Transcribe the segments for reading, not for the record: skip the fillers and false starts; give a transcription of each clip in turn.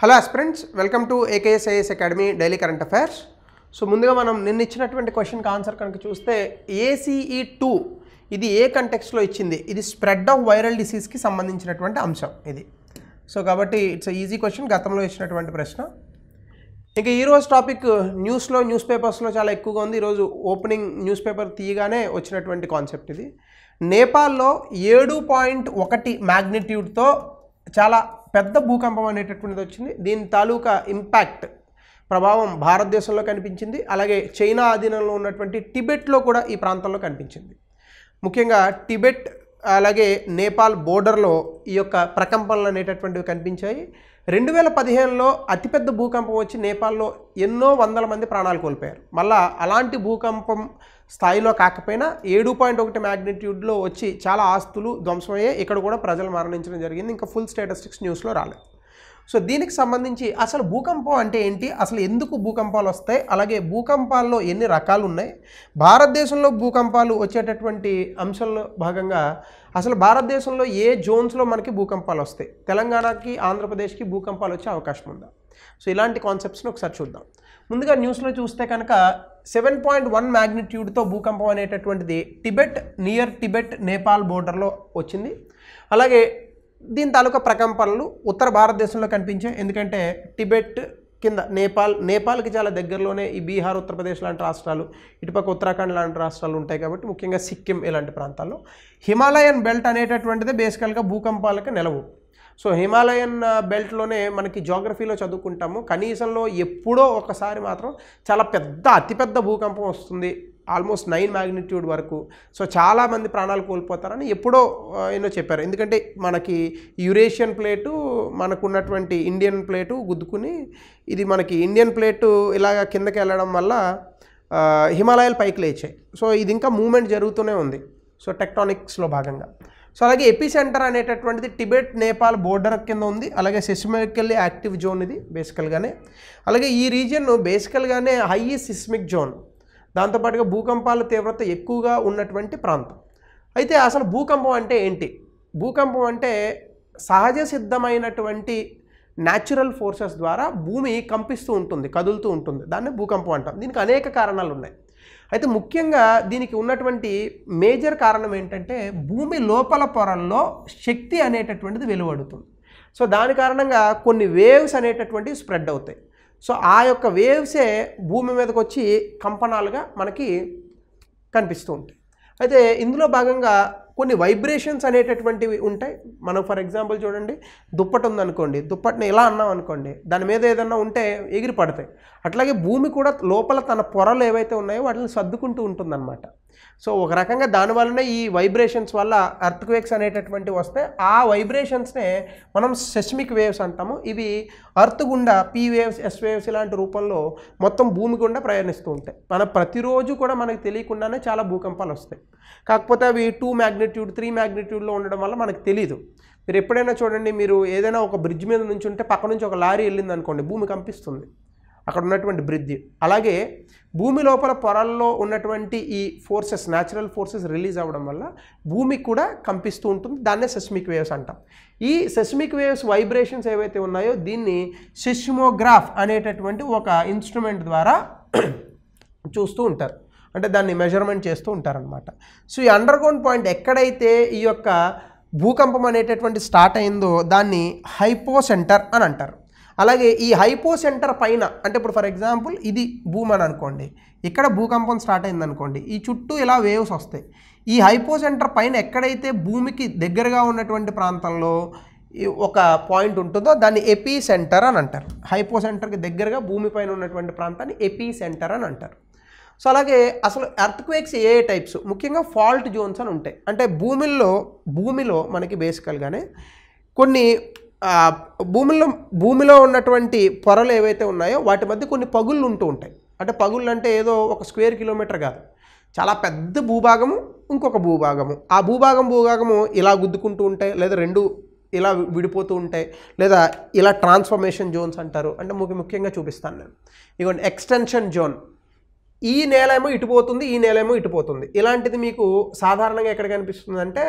Hello aspirants, welcome to AKSIS academy daily current affairs. So ముందుగా మనం నిన్న ఇచ్చినటువంటి క్వశ్చన్కి ఆన్సర్ కనుక చూస్తే ACE2 ఇది ఏ కంటెక్స్ట్లో ఇచ్చింది? ఇది స్ప్రెడ్ ఆఫ్ వైరల్ డిసీజ్కి సంబంధించినటువంటి అంశం ఇది. సో కాబట్టి ఇట్స్ ఈజీ క్వశ్చన్, గతంలో ఇచ్చినటువంటి ప్రశ్న. ఇంకా ఈరోజు టాపిక్ న్యూస్ పేపర్స్లో చాలా ఎక్కువగా ఉంది. ఈరోజు ఓపెనింగ్ న్యూస్ పేపర్ తీయగానే వచ్చినటువంటి కాన్సెప్ట్ ఇది. నేపాల్లో 7.1 మ్యాగ్నిట్యూడ్తో చాలా పెద్ద భూకంపం అనేటటువంటిది వచ్చింది. దీని తాలూకా ఇంపాక్ట్ ప్రభావం భారతదేశంలో కనిపించింది. అలాగే చైనా ఆధీనంలో ఉన్నటువంటి టిబెట్లో కూడా ఈ ప్రాంతంలో కనిపించింది. ముఖ్యంగా టిబెట్ అలాగే నేపాల్ బోర్డర్లో ఈ యొక్క ప్రకంపనలు అనేటటువంటివి కనిపించాయి. 2015లో అతిపెద్ద భూకంపం వచ్చి నేపాల్లో ఎన్నో వందల మంది ప్రాణాలు కోల్పోయారు. మళ్ళా అలాంటి భూకంపం స్థాయిలో కాకపోయినా 7.1 మ్యాగ్నిట్యూడ్లో వచ్చి చాలా ఆస్తులు ధ్వంసమయ్యాయి. ఇక్కడ కూడా ప్రజలు మరణించడం జరిగింది. ఇంకా ఫుల్ స్టాటిస్టిక్స్ న్యూస్లో రాలేదు. సో దీనికి సంబంధించి అసలు భూకంపం అంటే ఏంటి, అసలు ఎందుకు భూకంపాలు వస్తాయి, అలాగే భూకంపాల్లో ఎన్ని రకాలు ఉన్నాయి, భారతదేశంలో భూకంపాలు వచ్చేటటువంటి అంశంలో భాగంగా అసలు భారతదేశంలో ఏ జోన్స్లో మనకి భూకంపాలు వస్తాయి, తెలంగాణకి ఆంధ్రప్రదేశ్కి భూకంపాలు వచ్చే అవకాశం ఉందా? సో ఇలాంటి కాన్సెప్ట్స్ని ఒకసారి చూద్దాం. ముందుగా న్యూస్లో చూస్తే కనుక 7.1 మ్యాగ్నిట్యూడ్తో భూకంపం అనేటటువంటిది నియర్ టిబెట్ నేపాల్ బోర్డర్లో వచ్చింది. అలాగే దీని తాలూకా ప్రకంపనలు ఉత్తర భారతదేశంలో కనిపించాయి. ఎందుకంటే టిబెట్ కింద నేపాల్కి చాలా దగ్గరలోనే ఈ బీహార్, ఉత్తరప్రదేశ్ లాంటి రాష్ట్రాలు, ఇటుపక్క ఉత్తరాఖండ్ లాంటి రాష్ట్రాలు ఉంటాయి. కాబట్టి ముఖ్యంగా సిక్కిం ఇలాంటి ప్రాంతాల్లో హిమాలయన్ బెల్ట్ అనేటటువంటిది బేసికల్గా భూకంపాలకు నెలవు. సో హిమాలయన్ బెల్ట్లోనే మనకి జాగ్రఫీలో చదువుకుంటాము, కనీసంలో ఎప్పుడో ఒకసారి మాత్రం చాలా అతిపెద్ద భూకంపం వస్తుంది, ఆల్మోస్ట్ 9 మ్యాగ్నిట్యూడ్ వరకు. సో చాలామంది ప్రాణాలు కోల్పోతారని ఎప్పుడో ఏమో చెప్పారు. ఎందుకంటే మనకి యురేషియన్ ప్లేటు మనకున్నటువంటి ఇండియన్ ప్లేటు గుద్దుకుని ఇది మనకి ఇండియన్ ప్లేటు ఇలాగ కిందకి వెళ్ళడం వల్ల హిమాలయాలు పైకి లేచాయి. సో ఇది ఇంకా మూమెంట్ జరుగుతూనే ఉంది, సో టెక్టానిక్స్లో భాగంగా. సో అలాగే ఎపి సెంటర్ అనేటటువంటిది టిబెట్ నేపాల్ బోర్డర్ కింద ఉంది. అలాగే సిస్మికల్లీ యాక్టివ్ జోన్ ఇది బేసికల్గానే. అలాగే ఈ రీజియన్ బేసికల్గానే హై సిస్మిక్ జోన్, దాంతోపాటుగా భూకంపాల తీవ్రత ఎక్కువగా ఉన్నటువంటి ప్రాంతం. అయితే అసలు భూకంపం అంటే ఏంటి? భూకంపం అంటే సహజ సిద్ధమైనటువంటి న్యాచురల్ ఫోర్సెస్ ద్వారా భూమి కంపిస్తూ ఉంటుంది, కదులుతూ ఉంటుంది. దాన్ని భూకంపం అంటాం. దీనికి అనేక కారణాలు ఉన్నాయి. అయితే ముఖ్యంగా దీనికి ఉన్నటువంటి మేజర్ కారణం ఏంటంటే భూమి లోపల పొరల్లో శక్తి అనేటటువంటిది వెలువడుతుంది. సో దాని కారణంగా కొన్ని వేవ్స్ అనేటటువంటివి స్ప్రెడ్ అవుతాయి. సో ఆ యొక్క వేవ్సే భూమి మీదకి వచ్చి కంపనాలుగా మనకి కనిపిస్తూ ఉంటాయి. అయితే ఇందులో భాగంగా కొన్ని వైబ్రేషన్స్ అనేటటువంటివి ఉంటాయి. మనం ఫర్ ఎగ్జాంపుల్ చూడండి, దుప్పటి ఉందనుకోండి, దుప్పటిని ఇలా అన్నాం అనుకోండి, దాని మీద ఏదన్నా ఉంటే ఎగిరి పడతాయి. అట్లాగే భూమి కూడా లోపల తన పొరలు ఏవైతే ఉన్నాయో వాటిని సర్దుకుంటూ ఉంటుందన్నమాట. సో ఒక రకంగా దానివల్లనే ఈ వైబ్రేషన్స్ వల్ల ఎర్త్క్వేక్స్ అనేటటువంటివి వస్తాయి. ఆ వైబ్రేషన్స్నే మనం సెస్మిక్ వేవ్స్ అంటాము. ఇవి ఎర్త్ గుండా P వేవ్స్, S వేవ్స్ ఇలాంటి రూపంలో మొత్తం భూమి గుండా ప్రయాణిస్తూ ఉంటాయి. ప్రతిరోజు కూడా మనకు తెలియకుండానే చాలా భూకంపాలు వస్తాయి. కాకపోతే అవి 2 మ్యాగ్నిట్యూడ్ 3 మ్యాగ్నిట్యూడ్లో ఉండడం వల్ల మనకు తెలియదు. మీరు ఎప్పుడైనా చూడండి, మీరు ఏదైనా ఒక బ్రిడ్జ్ మీద నుంచి ఉంటే పక్క నుంచి ఒక లారీ వెళ్ళింది అనుకోండి, భూమి కంపిస్తుంది అక్కడ ఉన్నటువంటి బ్రిడ్జ్. అలాగే భూమి లోపల పొరల్లో ఉన్నటువంటి ఈ ఫోర్సెస్, న్యాచురల్ ఫోర్సెస్ రిలీజ్ అవ్వడం వల్ల భూమి కూడా కంపిస్తూ ఉంటుంది. దాన్నే సెస్మిక్ వేవ్స్ అంటాం. ఈ సెస్మిక్ వేవ్స్ వైబ్రేషన్స్ ఏవైతే ఉన్నాయో దీన్ని సిస్మోగ్రాఫ్ అనేటటువంటి ఒక ఇన్స్ట్రుమెంట్ ద్వారా చూస్తూ ఉంటారు, అంటే దాన్ని మెజర్మెంట్ చేస్తూ ఉంటారనమాట. సో ఈ అండర్గ్రౌండ్ పాయింట్ ఎక్కడైతే ఈ యొక్క భూకంపం అనేటటువంటి స్టార్ట్ అయిందో దాన్ని హైపో సెంటర్ అని అంటారు. అలాగే ఈ హైపో సెంటర్ పైన, అంటే ఇప్పుడు ఫర్ ఎగ్జాంపుల్ ఇది భూమి అని అనుకోండి, ఇక్కడ భూకంపం స్టార్ట్ అయింది అనుకోండి, ఈ చుట్టూ ఇలా వేవ్స్ వస్తాయి. ఈ హైపో సెంటర్ పైన ఎక్కడైతే భూమికి దగ్గరగా ఉన్నటువంటి ప్రాంతంలో ఒక పాయింట్ ఉంటుందో దాన్ని ఎపి సెంటర్ అని అంటారు. హైపో సెంటర్కి దగ్గరగా భూమి పైన ఉన్నటువంటి ప్రాంతాన్ని ఎపి సెంటర్ అని అంటారు. సో అలాగే అసలు ఎర్త్క్వేక్స్ ఏ టైప్స్, ముఖ్యంగా ఫాల్ట్ జోన్స్ అని ఉంటాయి. అంటే భూమిలో మనకి బేసికల్గానే కొన్ని భూమిలో ఉన్నటువంటి పొరలు ఏవైతే ఉన్నాయో వాటి మధ్య కొన్ని పగుళ్ళు ఉంటూ ఉంటాయి. అంటే పగుళ్ళు అంటే ఏదో ఒక స్క్వేర్ కిలోమీటర్ కాదు, చాలా పెద్ద భూభాగము, ఇంకొక భూభాగము. ఆ భూభాగము ఇలా గుద్దుకుంటూ ఉంటాయి, లేదా రెండు ఇలా విడిపోతూ ఉంటాయి, లేదా ఇలా ట్రాన్స్ఫర్మేషన్ జోన్స్ అంటారు. అంటే ముఖ్యంగా చూపిస్తాను నేను. ఇదిగోండి ఎక్స్టెన్షన్ జోన్, ఈ నేలేమో ఇటుపోతుంది, ఈ నేలేమో ఇటుపోతుంది. ఇలాంటిది మీకు సాధారణంగా ఎక్కడ కనిపిస్తుంది అంటే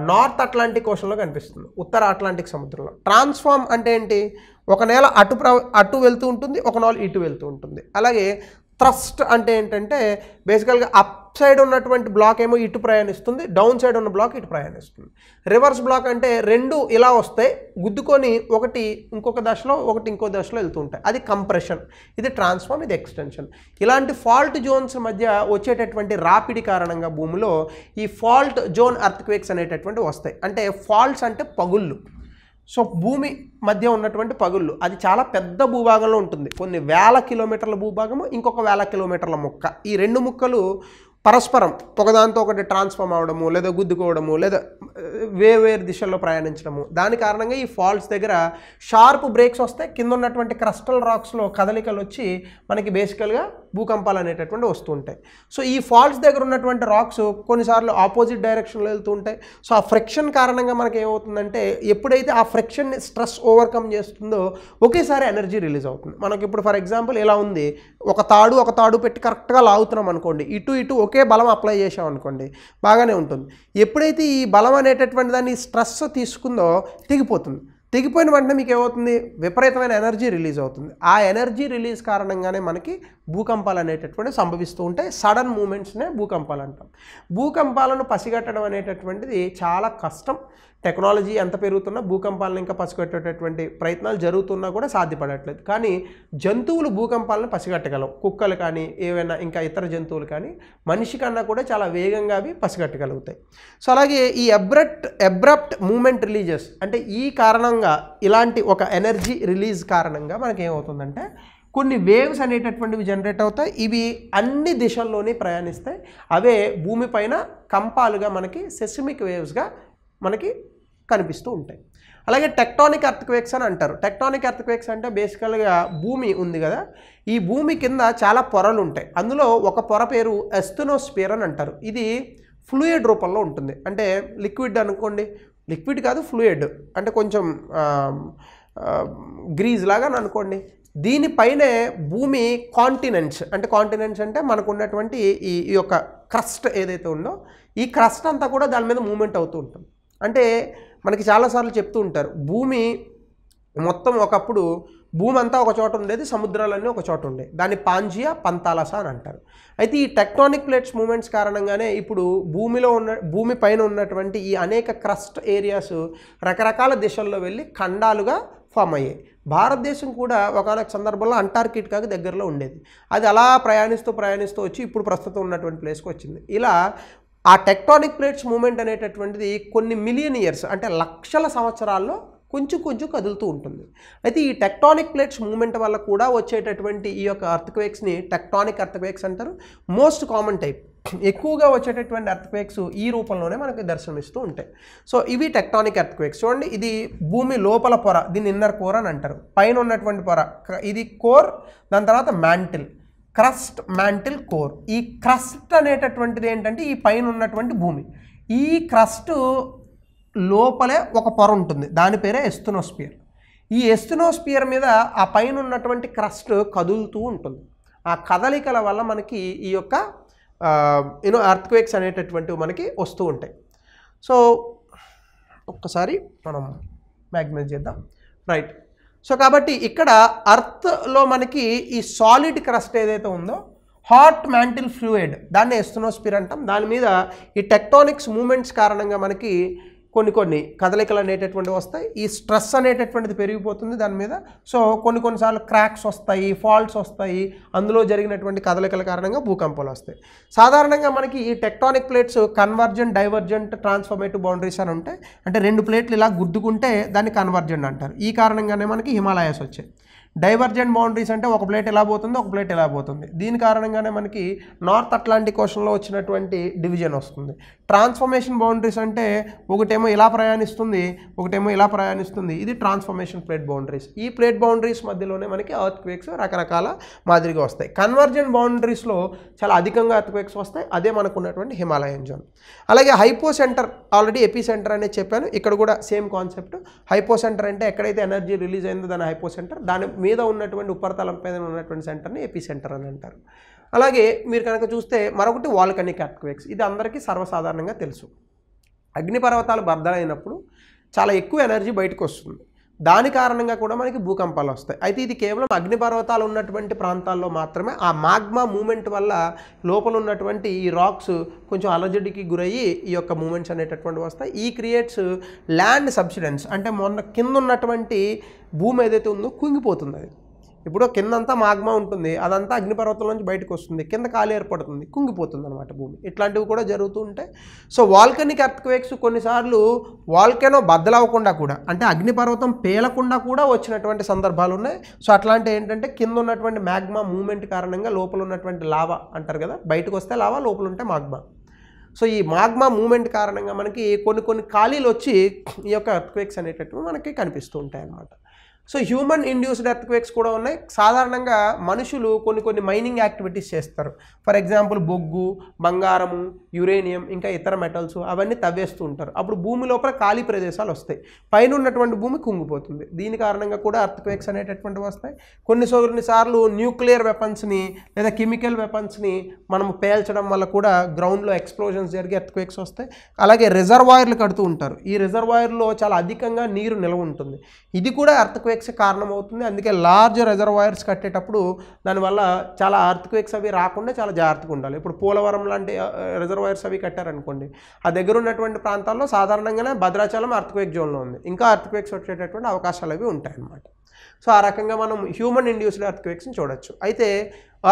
నార్త్ అట్లాంటిక్ ఓషన్లో కనిపిస్తుంది, ఉత్తర అట్లాంటిక్ సముద్రంలో. ట్రాన్స్ఫార్మ్ అంటే ఏంటి? ఒక నేల అటు వెళ్తూ ఉంటుంది, ఒక నేల ఇటు వెళ్తూ ఉంటుంది. అలాగే థ్రస్ట్ అంటే ఏంటంటే బేసికల్గా అప్ సైడ్ ఉన్నటువంటి బ్లాక్ ఏమో ఇటు ప్రయాణిస్తుంది, డౌన్ సైడ్ ఉన్న బ్లాక్ ఇటు ప్రయాణిస్తుంది. రివర్స్ బ్లాక్ అంటే రెండు ఇలా వస్తాయి, గుద్దుకొని ఒకటి ఇంకొక దశలో ఒకటి ఇంకో దశలో వెళ్తూ ఉంటాయి. అది కంప్రెషన్, ఇది ట్రాన్స్ఫార్మ్, ఇది ఎక్స్టెన్షన్. ఇలాంటి ఫాల్ట్ జోన్స్ మధ్య వచ్చేటటువంటి రాపిడి కారణంగా భూమిలో ఈ ఫాల్ట్ జోన్ ఎర్త్క్వేక్స్ అనేటటువంటి వస్తాయి. అంటే ఫాల్ట్స్ అంటే పగుళ్ళు. సో భూమి మధ్య ఉన్నటువంటి పగుళ్ళు అది చాలా పెద్ద భూభాగంలో ఉంటుంది. కొన్ని వేల కిలోమీటర్ల భూభాగము, ఇంకొక వేల కిలోమీటర్ల ముక్క. ఈ రెండు ముక్కలు పరస్పరం ఒకదాంతో ఒకటి ట్రాన్స్ఫార్మ్ అవ్వడము, లేదా గుద్దుకోవడము, లేదా వేరు దిశల్లో ప్రయాణించడము. దాని కారణంగా ఈ ఫాల్ట్స్ దగ్గర షార్ప్ బ్రేక్స్ వస్తాయి. కింద ఉన్నటువంటి క్రస్టల్ రాక్స్లో కదలికలు వచ్చి మనకి బేసికల్గా భూకంపాలు అనేటటువంటి వస్తూ ఉంటాయి. సో ఈ ఫాల్ట్స్ దగ్గర ఉన్నటువంటి రాక్స్ కొన్నిసార్లు ఆపోజిట్ డైరెక్షన్లో వెళ్తూ ఉంటాయి. సో ఆ ఫ్రిక్షన్ కారణంగా మనకి ఏమవుతుందంటే ఎప్పుడైతే ఆ ఫ్రిక్షన్ని స్ట్రెస్ ఓవర్కమ్ చేస్తుందో ఒకేసారి ఎనర్జీ రిలీజ్ అవుతుంది. మనకి ఇప్పుడు ఫర్ ఎగ్జాంపుల్ ఇలా ఉంది, ఒక తాడు పెట్టి కరెక్ట్గా లాగుతున్నాం అనుకోండి, ఇటు ఒకే బలం అప్లై చేసాం అనుకోండి, బాగానే ఉంటుంది. ఎప్పుడైతే ఈ బలం అనేటటువంటి దాన్ని స్ట్రెస్ తీసుకుందో తెగిపోతుంది. తెగిపోయిన వెంటనే మీకు ఏమవుతుంది, విపరీతమైన ఎనర్జీ రిలీజ్ అవుతుంది. ఆ ఎనర్జీ రిలీజ్ కారణంగానే మనకి భూకంపాలు అనేటటువంటివి సంభవిస్తూ ఉంటాయి. సడన్ మూమెంట్స్నే భూకంపాలు అంటాం. భూకంపాలను పసిగట్టడం అనేటటువంటిది చాలా కష్టం. టెక్నాలజీ ఎంత పెరుగుతున్నా భూకంపాలను ఇంకా పసిగట్టేటటువంటి ప్రయత్నాలు జరుగుతున్నా కూడా సాధ్యపడట్లేదు. కానీ జంతువులు భూకంపాలను పసిగట్టగలవు. కుక్కలు కానీ ఏవైనా ఇంకా ఇతర జంతువులు కానీ మనిషి కన్నా కూడా చాలా వేగంగా అవి పసిగట్టగలుగుతాయి. సో అలాగే ఈ అబ్రప్ట్ మూమెంట్ రిలీజెస్ అంటే ఈ కారణంగా ఇలాంటి ఒక ఎనర్జీ రిలీజ్ కారణంగా మనకేమవుతుందంటే కొన్ని వేవ్స్ అనేటటువంటివి జనరేట్ అవుతాయి. ఇవి అన్ని దిశల్లోనే ప్రయాణిస్తాయి. అవే భూమిపైన కంపాలుగా మనకి సెస్మిక్ వేవ్స్గా మనకి కనిపిస్తూ ఉంటాయి. అలాగే టెక్టానిక్ ఎర్త్క్వేక్స్ అని అంటారు. టెక్టానిక్ ఎర్త్క్వేక్స్ అంటే బేసికల్గా భూమి ఉంది కదా, ఈ భూమి కింద చాలా పొరలు ఉంటాయి. అందులో ఒక పొర పేరు ఎస్థెనోస్ఫియర్ అని అంటారు. ఇది ఫ్లూయిడ్ రూపంలో ఉంటుంది. అంటే లిక్విడ్ అనుకోండి, లిక్విడ్ కాదు ఫ్లూయిడ్ అంటే కొంచెం గ్రీజ్ లాగా అనుకోండి. దీనిపైనే భూమి కాంటినెంట్స్ అంటే మనకు ఉన్నటువంటి ఈ యొక్క క్రస్ట్ ఏదైతే ఉందో ఈ క్రస్ట్ అంతా కూడా దాని మీద మూమెంట్ అవుతూ ఉంటుంది. అంటే మనకి చాలాసార్లు చెప్తూ ఉంటారు, భూమి మొత్తం ఒకప్పుడు భూమి అంతా ఒక చోట ఉండేది, సముద్రాలన్నీ ఒక చోట ఉండేవి. దాన్ని పాంజియా పంతాలసా అని అంటారు. అయితే ఈ టెక్టానిక్ ప్లేట్స్ మూమెంట్స్ కారణంగానే ఇప్పుడు భూమి పైన ఉన్నటువంటి ఈ అనేక క్రస్ట్ ఏరియాస్ రకరకాల దిశల్లో వెళ్ళి ఖండాలుగా ఫామ్ అయ్యాయి. భారతదేశం కూడా ఒకనొక సందర్భంలో అంటార్కిటికాకి దగ్గరలో ఉండేది. అది అలా ప్రయాణిస్తూ వచ్చి ఇప్పుడు ప్రస్తుతం ఉన్నటువంటి ప్లేస్కి వచ్చింది. ఇలా ఆ టెక్టానిక్ ప్లేట్స్ మూమెంట్ అనేటటువంటిది కొన్ని మిలియన్ ఇయర్స్ అంటే లక్షల సంవత్సరాల్లో కొంచెం కదులుతూ ఉంటుంది. అయితే ఈ టెక్టానిక్ ప్లేట్స్ మూమెంట్ వల్ల కూడా వచ్చేటటువంటి ఈ యొక్క ఎర్త్క్వేక్స్ని టెక్టానిక్ ఎర్త్క్వేక్స్ అంటారు. మోస్ట్ కామన్ టైప్, ఎక్కువగా వచ్చేటటువంటి ఎర్త్క్వేక్స్ ఈ రూపంలోనే మనకి దర్శనమిస్తూ ఉంటాయి. సో ఇవి టెక్టానిక్ ఎర్త్క్వేక్స్. చూడండి, ఇది భూమి లోపల పొర, దీన్ని ఇన్నర్ కోర్ అని అంటారు. పైన ఉన్నటువంటి పొర ఇది కోర్, దాని తర్వాత మ్యాంటిల్, క్రస్ట్, మ్యాంటిల్, కోర్. ఈ క్రస్ట్ అనేటటువంటిది ఏంటంటే ఈ పైన ఉన్నటువంటి భూమి. ఈ క్రస్ట్ లోపలే ఒక పొర ఉంటుంది, దాని పేరే ఎస్థెనోస్ఫియర్. ఈ ఎస్థెనోస్ఫియర్ మీద ఆ పైన ఉన్నటువంటి క్రస్ట్ కదులుతూ ఉంటుంది. ఆ కదలికల వల్ల మనకి ఈ యొక్క ఎర్త్క్వేక్స్ అనేటటువంటివి మనకి వస్తూ ఉంటాయి. సో ఒక్కసారి మనం మ్యాగ్నైజ్ చేద్దాం. రైట్. సో కాబట్టి ఇక్కడ అర్త్లో మనకి ఈ సాలిడ్ క్రస్ట్ ఏదైతే ఉందో హాట్ మ్యాంటిల్ ఫ్లూయిడ్, దాన్ని ఎస్థెనోస్ఫియర్ అంటాం. దాని మీద ఈ టెక్టానిక్స్ మూమెంట్స్ కారణంగా మనకి కొన్ని కదలికలు అనేటటువంటివి వస్తాయి. ఈ స్ట్రెస్ అనేటటువంటిది పెరిగిపోతుంది దాని మీద. సో కొన్నిసార్లు క్రాక్స్ వస్తాయి, ఫాల్ట్స్ వస్తాయి, అందులో జరిగినటువంటి కదలికల కారణంగా భూకంపాలు వస్తాయి. సాధారణంగా మనకి ఈ tectonic plates convergent, divergent, transformative boundaries అని ఉంటాయి. అంటే రెండు ప్లేట్లు ఇలా గుద్దుకుంటే దాన్ని కన్వర్జెంట్ అంటారు. ఈ కారణంగానే మనకి హిమాలయాస్ వచ్చాయి. డైవర్జెంట్ బౌండరీస్ అంటే ఒక ప్లేట్ ఎలా పోతుంది, ఒక ప్లేట్ ఎలా పోతుంది. దీని కారణంగానే మనకి నార్త్ అట్లాంటిక్ ఓషన్లో వచ్చినటువంటి డివిజన్ వస్తుంది. ట్రాన్స్ఫర్మేషన్ బౌండరీస్ అంటే ఒకటేమో ఇలా ప్రయాణిస్తుంది, ఒకటేమో ఇలా ప్రయాణిస్తుంది. ఇది ట్రాన్స్ఫర్మేషన్ ప్లేట్ బౌండరీస్. ఈ ప్లేట్ బౌండరీస్ మధ్యలోనే మనకి ఎర్త్క్వేక్స్ రకరకాల మాదిరిగా వస్తాయి. కన్వర్జెంట్ బౌండరీస్లో చాలా అధికంగా ఎర్త్క్వేక్స్ వస్తాయి. అదే మనకు ఉన్నటువంటి హిమాలయన్ జోన్. అలాగే హైపో సెంటర్, ఆల్రెడీ ఎపీ సెంటర్ అనేది చెప్పాను. ఇక్కడ కూడా సేమ్ కాన్సెప్ట్. హైపో సెంటర్ అంటే ఎక్కడైతే ఎనర్జీ రిలీజ్ అయిందో దాని హైపో సెంటర్, దాని మీద ఉన్నటువంటి ఉపరితలం పైన ఉన్నటువంటి సెంటర్ని ఎపీ సెంటర్ అని అంటారు. అలాగే మీరు కనుక చూస్తే మరొకటి వాల్కనిక్ ఎర్త్క్వేక్స్. ఇది అందరికీ సర్వసాధారణంగా తెలుసు. అగ్నిపర్వతాలు బద్దలైనప్పుడు చాలా ఎక్కువ ఎనర్జీ బయటకు వస్తుంది. దాని కారణంగా కూడా మనకి భూకంపాలు వస్తాయి. అయితే ఇది కేవలం అగ్నిపర్వతాలు ఉన్నటువంటి ప్రాంతాల్లో మాత్రమే ఆ మాగ్మా మూమెంట్ వల్ల లోపల ఉన్నటువంటి ఈ రాక్స్ కొంచెం అలజడికి గురయ్యి ఈ యొక్క మూమెంట్స్ అనేటటువంటివి వస్తాయి. ఈ క్రియేట్స్ ల్యాండ్ సబ్సిడెన్స్, అంటే మొన్న కింద ఉన్నటువంటి భూమి ఏదైతే ఉందో కుంగిపోతుంది. అది ఇప్పుడు కిందంతా మాగ్మా ఉంటుంది, అదంతా అగ్నిపర్వతం నుంచి బయటకు వస్తుంది, కింద ఖాళీ ఏర్పడుతుంది, కుంగిపోతుంది అనమాట భూమి. ఇట్లాంటివి కూడా జరుగుతూ ఉంటాయి. సో వాల్కనిక్ ఎర్త్క్వేక్స్ కొన్నిసార్లు వాల్కెనో బద్దలవ్వకుండా కూడా, అంటే అగ్నిపర్వతం పేలకుండా కూడా వచ్చినటువంటి సందర్భాలు ఉన్నాయి. సో అట్లాంటి ఏంటంటే కింద ఉన్నటువంటి మాగ్మా మూమెంట్ కారణంగా లోపల ఉన్నటువంటి లావా అంటారు కదా, బయటకు వస్తే లావా, లోపల ఉంటే మాగ్మా. సో ఈ మాగ్మా మూమెంట్ కారణంగా మనకి కొన్ని ఖాళీలు వచ్చి ఈ యొక్క ఎర్త్క్వేక్స్ అనేటటువంటివి మనకి కనిపిస్తూ ఉంటాయి అన్నమాట. సో హ్యూమన్ ఇండ్యూస్డ్ ఎర్త్క్వేక్స్ కూడా ఉన్నాయి. సాధారణంగా మనుషులు కొన్ని మైనింగ్ యాక్టివిటీస్ చేస్తారు. ఫర్ ఎగ్జాంపుల్ బొగ్గు, బంగారము, యురేనియం, ఇంకా ఇతర మెటల్స్ అవన్నీ తవ్వేస్తూ ఉంటారు. అప్పుడు భూమి లోపల ఖాళీ ప్రదేశాలు వస్తాయి, పైన ఉన్నటువంటి భూమి కుంగిపోతుంది. దీని కారణంగా కూడా ఎర్త్క్వేక్స్ అనేటటువంటివి వస్తాయి. కొన్నిసార్లు న్యూక్లియర్ వెపన్స్ని లేదా కెమికల్ వెపన్స్ని మనం పేల్చడం వల్ల కూడా గ్రౌండ్లో ఎక్స్ప్లోజన్స్ జరిగి ఎర్త్క్వేక్స్ వస్తాయి. అలాగే రిజర్వాయర్లు కడుతూ ఉంటారు. ఈ రిజర్వాయర్లో చాలా అధికంగా నీరు నిల్వ ఉంటుంది, ఇది కూడా ఎర్త్క్వేక్స్ కారణం అవుతుంది. అందుకే లార్జ్ రిజర్వాయర్స్ కట్టేటప్పుడు దానివల్ల చాలా ఎర్త్క్వేక్స్ అవి రాకుండా చాలా జాగ్రత్తగా ఉండాలి. ఇప్పుడు పోలవరం లాంటి రిజర్వాయర్స్ అవి కట్టారనుకోండి, ఆ దగ్గర ఉన్నటువంటి ప్రాంతాల్లో సాధారణంగానే భద్రాచలం ఎర్త్క్వేక్ జోన్లో ఉంది, ఇంకా ఎర్త్క్వేక్స్ వచ్చేటటువంటి అవకాశాలు అవి ఉంటాయి అన్నమాట. సో ఆ రకంగా మనం హ్యూమన్ ఇండ్యూస్డ్ ఎర్త్క్వేక్స్ని చూడొచ్చు. అయితే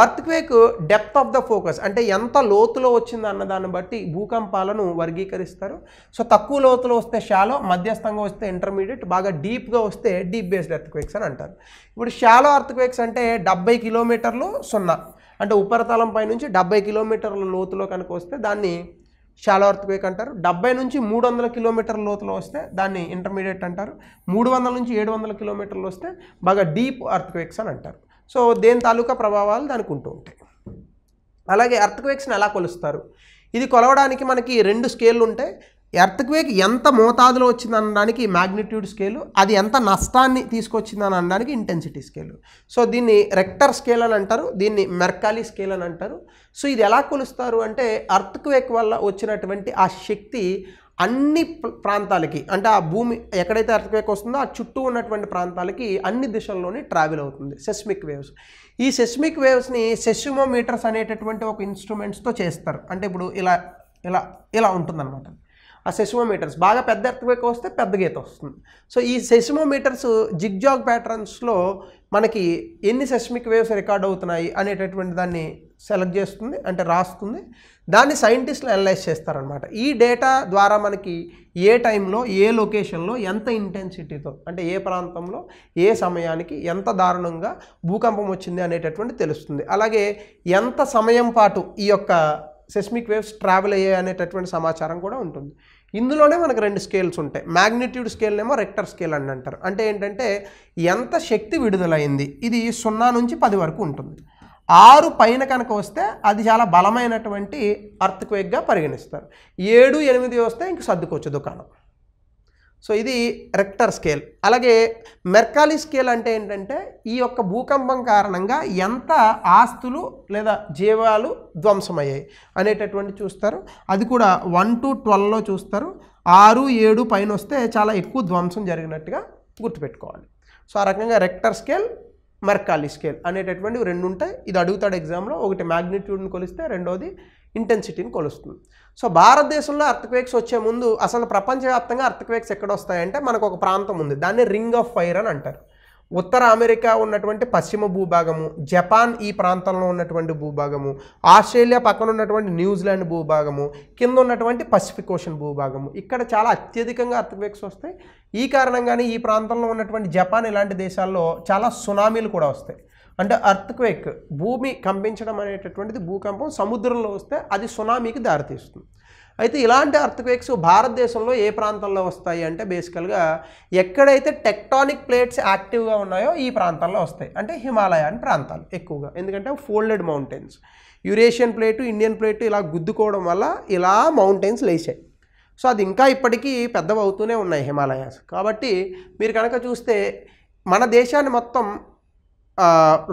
earthquake depth of the focus, అంటే ఎంత లోతులో వచ్చింది అన్న దాన్ని బట్టి భూకంపాలను వర్గీకరిస్తారు. సో తక్కువ లోతులో వస్తే షాలో, మధ్యస్థంగా వస్తే ఇంటర్మీడియట్, బాగా డీప్గా వస్తే డీప్ బేస్డ్ ఎర్త్క్వేక్స్ అని అంటారు. ఇప్పుడు షాలో ఎర్త్క్వేక్స్ అంటే 70 కిలోమీటర్లు 0, అంటే ఉపరితలం పై నుంచి 70 కిలోమీటర్ల లోతులో కనుక వస్తే దాన్ని షాలో ఎర్త్క్వేక్ అంటారు. 70 నుంచి 300 కిలోమీటర్ల లోతులో వస్తే దాన్ని ఇంటర్మీడియట్ అంటారు. 300 నుంచి 700 కిలోమీటర్లు వస్తే బాగా డీప్ ఎర్త్క్వేక్స్ అని అంటారు. సో దేని తాలూకా ప్రభావాలు దానికి ఉంటూ ఉంటాయి. అలాగే ఎర్త్క్వేక్స్ని ఎలా కొలుస్తారు? ఇది కొలవడానికి మనకి 2 స్కేళ్ళు ఉంటాయి. ఎర్త్క్వేక్ ఎంత మోతాదులో వచ్చింది అనడానికి మ్యాగ్నిట్యూడ్ స్కేలు, అది ఎంత నష్టాన్ని తీసుకొచ్చిందని అనడానికి ఇంటెన్సిటీ స్కేలు. సో దీన్ని రెక్టర్ స్కేల్ అని అంటారు, దీన్ని మెర్కాలీ స్కేల్ అని అంటారు. సో ఇది ఎలా కొలుస్తారు అంటే ఎర్త్క్వేక్ వల్ల వచ్చినటువంటి ఆ శక్తి అన్ని ప్రాంతాలకి, అంటే ఆ భూమి ఎక్కడైతే ఎర్త్క్వేక్ వస్తుందో ఆ చుట్టూ ఉన్నటువంటి ప్రాంతాలకి అన్ని దిశల్లోని ట్రావెల్ అవుతుంది. సెస్మిక్ వేవ్స్, ఈ సెస్మిక్ వేవ్స్ని సెస్మోమీటర్స్ అనేటటువంటి ఒక ఇన్స్ట్రుమెంట్స్తో చేస్తారు. అంటే ఇప్పుడు ఇలా ఇలా ఇలా ఉంటుందన్నమాట. ఆ సెస్మోమీటర్స్ బాగా పెద్ద ఎర్త్క్వేక్ వస్తే పెద్ద గీత వస్తుంది. సో ఈ సెస్మోమీటర్స్ జిగ్జాగ్ ప్యాటర్న్స్లో మనకి ఎన్ని సెస్మిక్ వేవ్స్ రికార్డ్ అవుతున్నాయి అనేటటువంటి దాన్ని సెలెక్ట్ చేస్తుంది, అంటే రాస్తుంది. దాన్ని సైంటిస్టులు అనలైజ్ చేస్తారనమాట. ఈ డేటా ద్వారా మనకి ఏ టైంలో ఏ లొకేషన్లో ఎంత ఇంటెన్సిటీతో, అంటే ఏ ప్రాంతంలో ఏ సమయానికి ఎంత దారుణంగా భూకంపం వచ్చింది అనేటటువంటి తెలుస్తుంది. అలాగే ఎంత సమయం పాటు ఈ యొక్క సెస్మిక్ వేవ్స్ ట్రావెల్ అయ్యాయి అనేటటువంటి సమాచారం కూడా ఉంటుంది. ఇందులోనే మనకు 2 స్కేల్స్ ఉంటాయి. మ్యాగ్నిట్యూడ్ స్కేల్నేమో రెక్టర్ స్కేల్ అని అంటారు. అంటే ఏంటంటే ఎంత శక్తి విడుదలైంది, ఇది 0 నుంచి 10 వరకు ఉంటుంది. 6 పైన కనుక వస్తే అది చాలా బలమైనటువంటి ఎర్త్క్వేక్గా పరిగణిస్తారు. 7, 8 వస్తే ఇంక సర్దుకోవచ్చు దుకాణం. సో ఇది రెక్టర్ స్కేల్. అలాగే మెర్కాలీ స్కేల్ అంటే ఏంటంటే ఈ యొక్క భూకంపం కారణంగా ఎంత ఆస్తులు లేదా జీవాలు ధ్వంసమయ్యాయి అనేటటువంటి చూస్తారు. అది కూడా 1 to 12లో చూస్తారు. 6, 7 పైన వస్తే చాలా ఎక్కువ ధ్వంసం జరిగినట్టుగా గుర్తుపెట్టుకోవాలి. సో ఆ రకంగా రెక్టర్ స్కేల్, మెర్కాలీ స్కేల్ అనేటటువంటివి 2 ఉంటాయి. ఇది అడుగుతాడు ఎగ్జామ్లో. ఒకటి మ్యాగ్నిట్యూడ్ని కొలిస్తే, రెండోది ఇంటెన్సిటీని కొలుస్తుంది. సో భారతదేశంలో ఎర్త్క్వేక్స్ వచ్చే ముందు అసలు ప్రపంచవ్యాప్తంగా ఎర్త్క్వేక్స్ ఎక్కడ వస్తాయంటే మనకు ఒక ప్రాంతం ఉంది, దాన్ని రింగ్ ఆఫ్ ఫైర్ అని అంటారు. ఉత్తర అమెరికా ఉన్నటువంటి పశ్చిమ భూభాగము, జపాన్ ఈ ప్రాంతంలో ఉన్నటువంటి భూభాగము, ఆస్ట్రేలియా పక్కన ఉన్నటువంటి న్యూజిలాండ్ భూభాగము, కింద ఉన్నటువంటి పసిఫిక్ ఓషన్ భూభాగము, ఇక్కడ చాలా అత్యధికంగా ఎర్త్క్వేక్స్ వస్తాయి. ఈ కారణంగానే ఈ ప్రాంతంలో ఉన్నటువంటి జపాన్ ఇలాంటి దేశాల్లో చాలా సునామీలు కూడా వస్తాయి. అంటే ఎర్త్క్వేక్, భూమి కంపించడం అనేటటువంటిది, భూకంపం సముద్రంలో వస్తే అది సునామీకి దారితీస్తుంది. అయితే ఇలాంటి ఎర్త్క్వేక్స్ భారతదేశంలో ఏ ప్రాంతంలో వస్తాయి అంటే బేసికల్గా ఎక్కడైతే టెక్టానిక్ ప్లేట్స్ యాక్టివ్గా ఉన్నాయో ఈ ప్రాంతాల్లో వస్తాయి. అంటే హిమాలయాన్ ప్రాంతాలు ఎక్కువగా, ఎందుకంటే folded mountains, Eurasian plate, Indian plate ఇలా గుద్దుకోవడం వల్ల ఇలా మౌంటైన్స్ లేచాయి. సో అది ఇంకా ఇప్పటికీ పెద్దవి అవుతూనే ఉన్నాయి హిమాలయాస్. కాబట్టి మీరు కనుక చూస్తే మన దేశాన్ని మొత్తం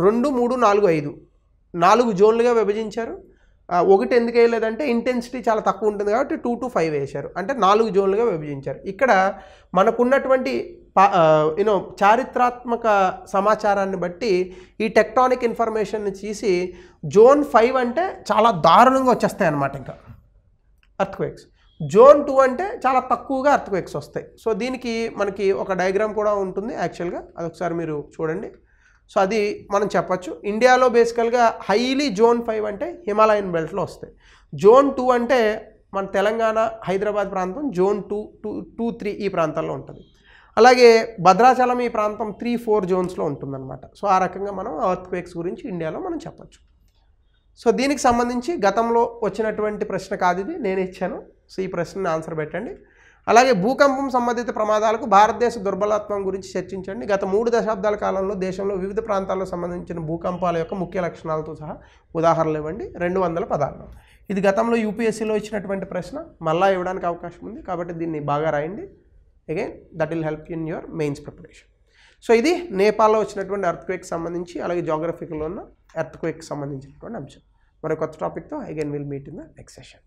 2, 3, 4, 5 4 జోన్లుగా విభజించారు. ఒకటి ఎందుకు వేయలేదంటే ఇంటెన్సిటీ చాలా తక్కువ ఉంటుంది కాబట్టి 2 to 5 వేశారు. అంటే 4 జోన్లుగా విభజించారు. ఇక్కడ మనకున్నటువంటి చారిత్రాత్మక సమాచారాన్ని బట్టి ఈ టెక్టానిక్ ఇన్ఫర్మేషన్ని తీసి జోన్ 5 అంటే చాలా దారుణంగా వచ్చేస్తాయి అన్నమాట ఇంకా ఎర్త్క్వేక్స్. జోన్ 2 అంటే చాలా తక్కువగా ఎర్త్క్వేక్స్ వస్తాయి. సో దీనికి మనకి ఒక డయాగ్రామ్ కూడా ఉంటుంది యాక్చువల్గా, అదొకసారి మీరు చూడండి. సో అది మనం చెప్పచ్చు. ఇండియాలో బేసికల్గా హైలీ జోన్ 5 అంటే హిమాలయన్ బెల్ట్లో వస్తాయి. జోన్ 2 అంటే మన తెలంగాణ హైదరాబాద్ ప్రాంతం జోన్ 2, 3 ఈ ప్రాంతాల్లో ఉంటుంది. అలాగే భద్రాచలం ఈ ప్రాంతం 3, 4 జోన్స్లో ఉంటుందన్నమాట. సో ఆ రకంగా మనం ఎర్త్క్వేక్స్ గురించి ఇండియాలో మనం చెప్పచ్చు. సో దీనికి సంబంధించి గతంలో వచ్చినటువంటి ప్రశ్న కాదు ఇది, నేను ఇచ్చాను. సో ఈ ప్రశ్నని ఆన్సర్ పెట్టండి. అలాగే భూకంపం సంబంధిత ప్రమాదాలకు భారతదేశ దుర్బలత్వం గురించి చర్చించండి. గత 3 దశాబ్దాల కాలంలో దేశంలో వివిధ ప్రాంతాల్లో సంబంధించిన భూకంపాల యొక్క ముఖ్య లక్షణాలతో సహా ఉదాహరణలు ఇవ్వండి. 200 పదాల్లో. ఇది గతంలో యూపీఎస్సీలో ఇచ్చినటువంటి ప్రశ్న, మళ్ళీ ఇవ్వడానికి అవకాశం ఉంది కాబట్టి దీన్ని బాగా రాయండి. Again that will help in your mains preparation. So ఇది నేపాల్లో వచ్చినటువంటి ఎర్త్క్వేక్ సంబంధించి, అలాగే జాగ్రఫికల్లో ఉన్న ఎర్త్క్వేక్ సంబంధించినటువంటి అంశం. మరి కొత్త టాపిక్తో again will meet in the next session.